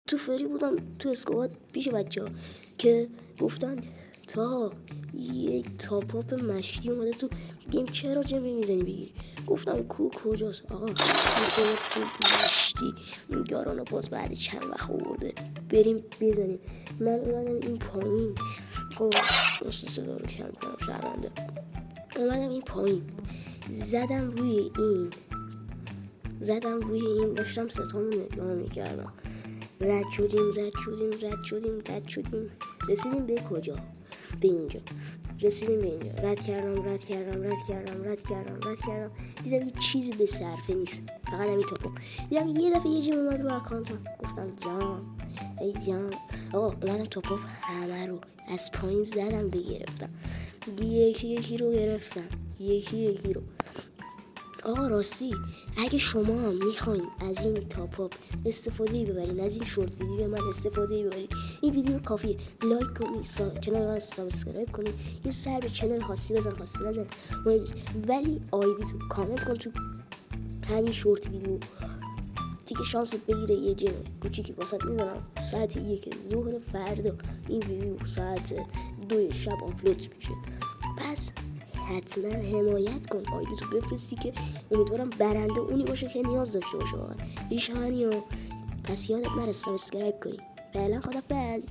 تو فری بودم تو اسکواد پیش بچه ها که گفتن تا یک تاپاپ مشتی اومده تو گیم، چرا جمعی میزنی بگیری؟ گفتم کجاست آقا؟ میکنه تو مشتی این یارانو باز بعد چند وقت آورده بریم بزنیم. من اومدم این پایین، خب راست صدا رو کم کنم شرمنده، اومدم این پایین زدم روی این داشتم ستامون نگاه میکردم. رد شدیم رسیدیم به کجا؟ به اینجا رسیدیم، به اینجا رد کردم دیدم یه چیزی به صرفه نیست، فقط همین تاپو. دیدم یه دفعه یه جیم اومد رو اکانتم، گفتم جان آقا اومدم تاپو همه رو از پایین زدم بگرفتم، یکی رو گرفتم، یکی رو. آقا راستی اگه شما میخواین از این تاپاپ استفاده ببرین، از این شورت ویدیو من استفاده ببرین، این ویدیو کافیه لایک کنید، چنل من سابسکرایب کنید، یه سر به چنل خاصی بزن مهم نیست، ولی آیدی تو کامنت کن تو همین شورت ویدیو، دیگه شانست بگیره یه جن کوچیکی واسط میزنم. ساعت 1 ظهر فردا این ویدیو ساعت 2 شب آپلود میشه، پس حتما حمایت کن، آیدی تو بفرستی که امیدوارم برنده اونی باشه که نیاز داشته باشه واقعا. پس یادت نره سابسکرایب کنی. فعلا خدافظ.